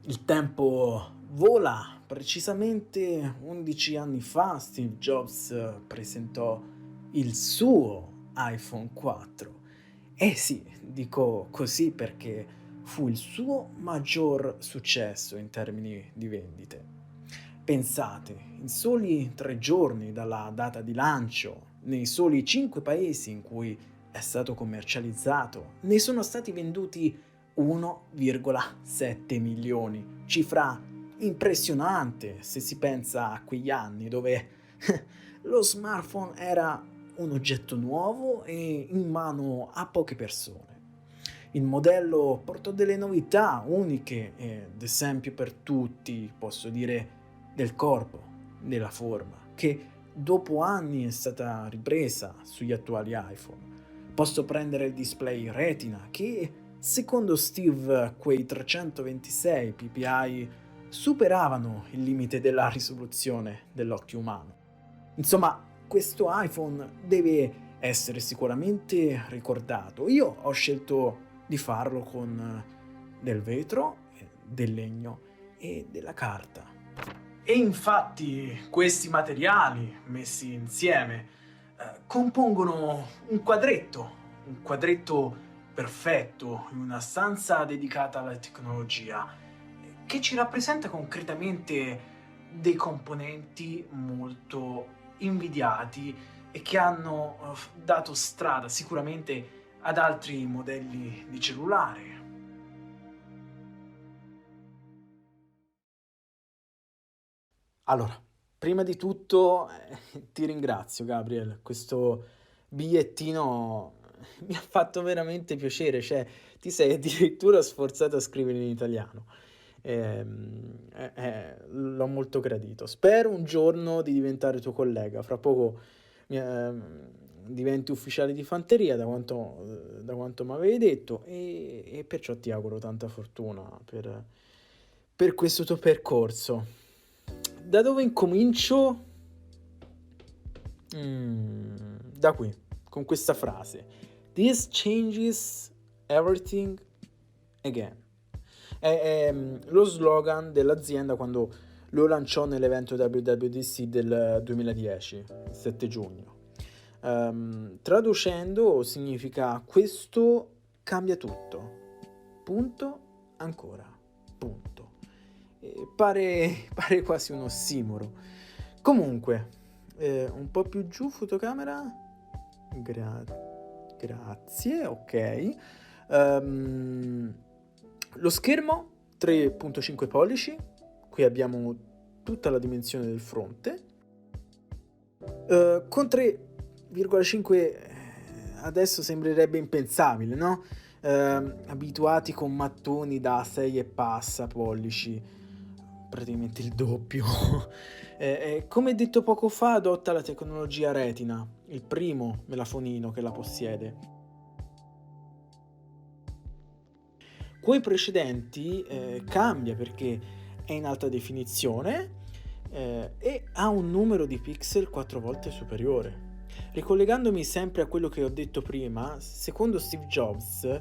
Il tempo vola, precisamente 11 anni fa Steve Jobs presentò il suo iPhone 4. Eh sì, dico così perché fu il suo maggior successo in termini di vendite. Pensate, in soli 3 giorni dalla data di lancio, nei soli 5 paesi in cui è stato commercializzato, ne sono stati venduti 1,7 milioni, cifra impressionante se si pensa a quegli anni dove lo smartphone era un oggetto nuovo e in mano a poche persone. Il modello portò delle novità uniche e, ad esempio per tutti, posso dire, del corpo, della forma, che dopo anni è stata ripresa sugli attuali iPhone. Posso prendere il display Retina che, secondo Steve, quei 326 ppi superavano il limite della risoluzione dell'occhio umano. Insomma, questo iPhone deve essere sicuramente ricordato. Io ho scelto di farlo con del vetro, del legno e della carta. E infatti questi materiali messi insieme compongono un quadretto perfetto in una stanza dedicata alla tecnologia, che ci rappresenta concretamente dei componenti molto invidiati e che hanno dato strada sicuramente ad altri modelli di cellulare. Allora, prima di tutto ti ringrazio Gabriel, questo bigliettino mi ha fatto veramente piacere, cioè ti sei addirittura sforzato a scrivere in italiano. L'ho molto gradito. Spero un giorno di diventare tuo collega, fra poco diventi ufficiale di fanteria da quanto mi avevi detto e perciò ti auguro tanta fortuna per questo tuo percorso. Da dove incomincio? Da qui, con questa frase. This changes everything again. È lo slogan dell'azienda quando lo lanciò nell'evento WWDC del 2010, 7 giugno. Traducendo significa questo cambia tutto. Punto, ancora. Punto. Pare quasi un ossimoro. Comunque, un po' più giù, fotocamera. Grazie, ok. Lo schermo 3.5 pollici, qui abbiamo tutta la dimensione del fronte. Con 3,5 adesso sembrerebbe impensabile, no? Abituati con mattoni da 6 e passa pollici, praticamente il doppio. Come detto poco fa, adotta la tecnologia Retina, il primo melafonino che la possiede. Coi precedenti cambia perché è in alta definizione e ha un numero di pixel 4 volte superiore. Ricollegandomi sempre a quello che ho detto prima, secondo Steve Jobs,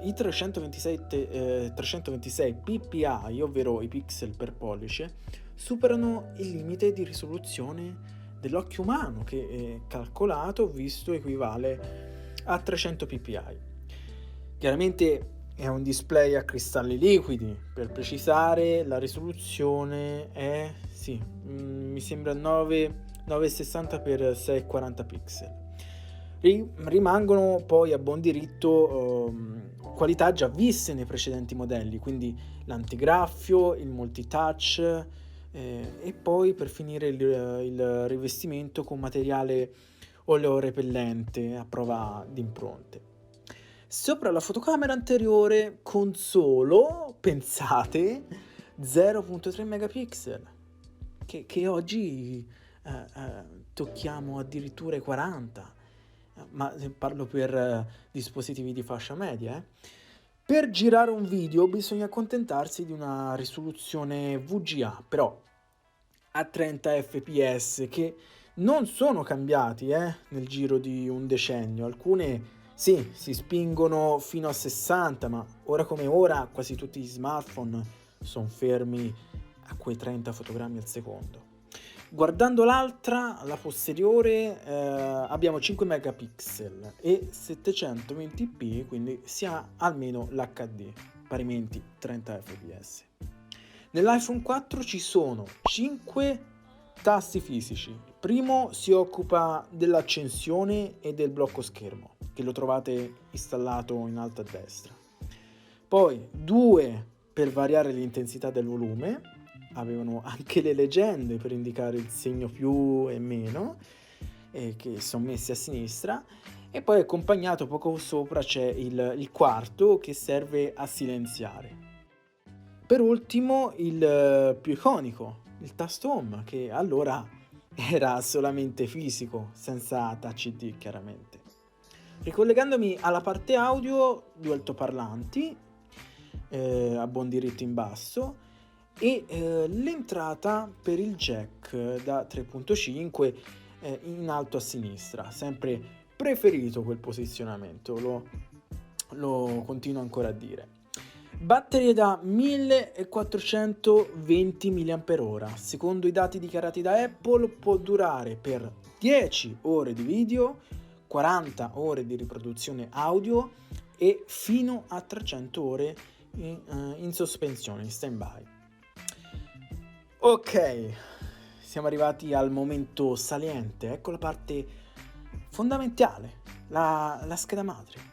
i 326 ppi, ovvero i pixel per pollice, superano il limite di risoluzione dell'occhio umano che calcolato visto equivale a 300 ppi. Chiaramente è un display a cristalli liquidi, per precisare la risoluzione è, mi sembra 960 x 640 pixel. Rimangono poi a buon diritto qualità già viste nei precedenti modelli, quindi l'antigraffio, il multitouch e poi per finire il rivestimento con materiale oleorepellente a prova di impronte. Sopra la fotocamera anteriore con solo, pensate, 0.3 megapixel, che oggi tocchiamo addirittura i 40, ma parlo per dispositivi di fascia media. Per girare un video bisogna accontentarsi di una risoluzione VGA, però a 30 fps, che non sono cambiati nel giro di un decennio. Alcune sì, si spingono fino a 60, ma ora come ora quasi tutti gli smartphone sono fermi a quei 30 fotogrammi al secondo. Guardando l'altra, la posteriore, abbiamo 5 megapixel e 720p, quindi si ha almeno l'HD, parimenti 30 fps. Nell'iPhone 4 ci sono 5 tasti fisici. Il primo si occupa dell'accensione e del blocco schermo, che lo trovate installato in alto a destra. Poi 2 per variare l'intensità del volume, avevano anche le leggende per indicare il segno più e meno, che sono messi a sinistra, e poi accompagnato poco sopra c'è il quarto che serve a silenziare. Per ultimo il più iconico, il tasto home, che allora era solamente fisico, senza touch ID chiaramente. Ricollegandomi alla parte audio, 2 altoparlanti a buon diritto in basso e l'entrata per il jack da 3.5 in alto a sinistra, sempre preferito quel posizionamento, lo continuo ancora a dire. Batteria da 1420 mAh, secondo i dati dichiarati da Apple può durare per 10 ore di video, 40 ore di riproduzione audio e fino a 300 ore in sospensione, in stand-by. Ok, siamo arrivati al momento saliente, ecco la parte fondamentale, la scheda madre.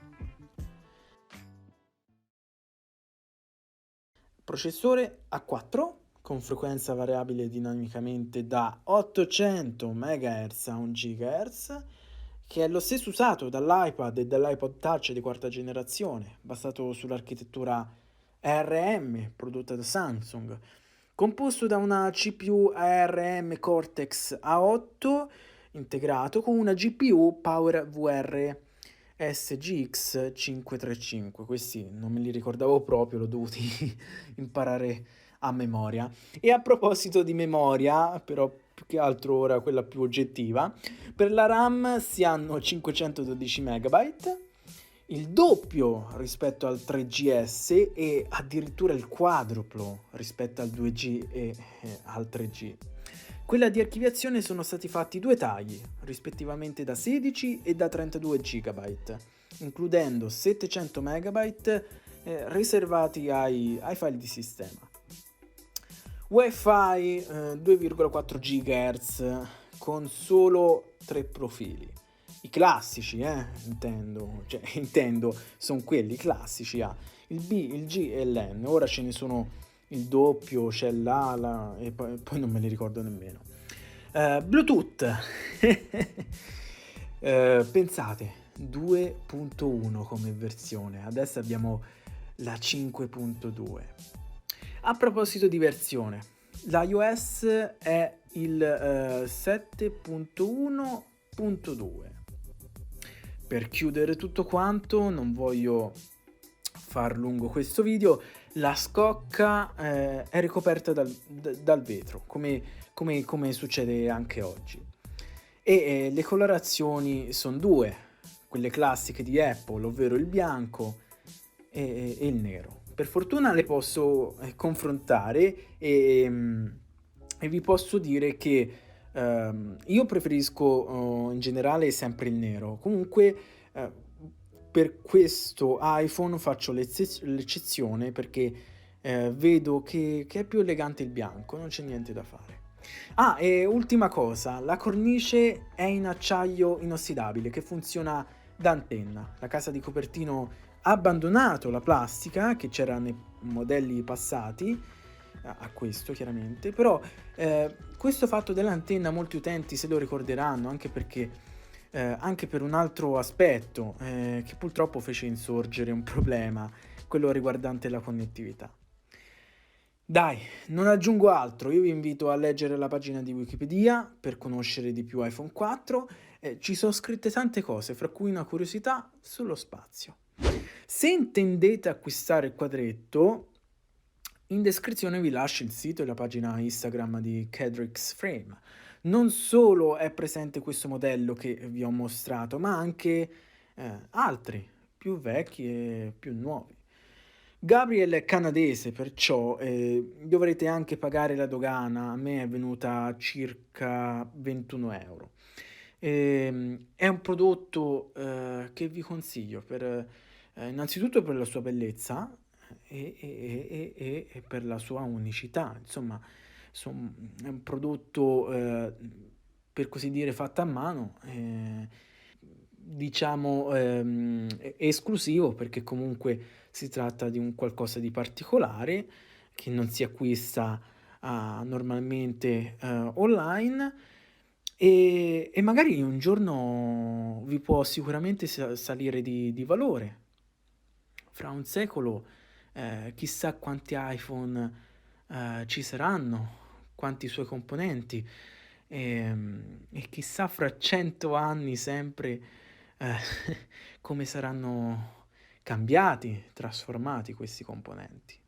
Processore A4 con frequenza variabile dinamicamente da 800 MHz a 1 GHz, che è lo stesso usato dall'iPad e dall'iPod Touch di quarta generazione, basato sull'architettura ARM prodotta da Samsung, composto da una CPU ARM Cortex A8 integrato con una GPU PowerVR SGX 535. Questi non me li ricordavo proprio, l'ho dovuti imparare a memoria. E a proposito di memoria, però più che altro ora quella più oggettiva, per la RAM si hanno 512 MB, il doppio rispetto al 3GS e addirittura il quadruplo rispetto al 2G e al 3G. Quella di archiviazione sono stati fatti 2 tagli, rispettivamente da 16 e da 32 GB, includendo 700 MB riservati ai file di sistema. Wi-Fi 2,4 GHz con solo 3 profili. I classici, intendo, sono quelli classici, il B, il G e l'N. Ora ce ne sono il doppio, c'è l'A, e poi non me li ricordo nemmeno. Bluetooth. Pensate, 2.1 come versione, adesso abbiamo la 5.2. A proposito di versione, l'iOS è il 7.1.2. Per chiudere tutto quanto, non voglio far lungo questo video, la scocca è ricoperta dal vetro, come succede anche oggi. E le colorazioni sono 2, quelle classiche di Apple, ovvero il bianco e il nero. Per fortuna le posso confrontare e vi posso dire che io preferisco in generale sempre il nero. Comunque per questo iPhone faccio l'eccezione perché vedo che è più elegante il bianco, non c'è niente da fare. E ultima cosa, la cornice è in acciaio inossidabile che funziona da antenna. La casa di Cupertino ha abbandonato la plastica che c'era nei modelli passati, a questo chiaramente, però questo fatto dell'antenna molti utenti se lo ricorderanno, anche perché anche per un altro aspetto che purtroppo fece insorgere un problema, quello riguardante la connettività. Dai, non aggiungo altro, io vi invito a leggere la pagina di Wikipedia per conoscere di più iPhone 4, ci sono scritte tante cose, fra cui una curiosità sullo spazio. Se intendete acquistare il quadretto, in descrizione vi lascio il sito e la pagina Instagram di Kedrix Frame. Non solo è presente questo modello che vi ho mostrato, ma anche altri, più vecchi e più nuovi. Gabriel è canadese, perciò, dovrete anche pagare la dogana. A me è venuta circa 21 €. È un prodotto, che vi consiglio per innanzitutto per la sua bellezza e per la sua unicità. Insomma, è un prodotto, per così dire fatto a mano, diciamo, esclusivo, perché comunque si tratta di un qualcosa di particolare che non si acquista, normalmente, online, e magari un giorno vi può sicuramente salire di valore. Fra un secolo, chissà quanti iPhone, ci saranno, quanti suoi componenti, e chissà fra 100 anni sempre, ehm, come saranno cambiati, trasformati questi componenti.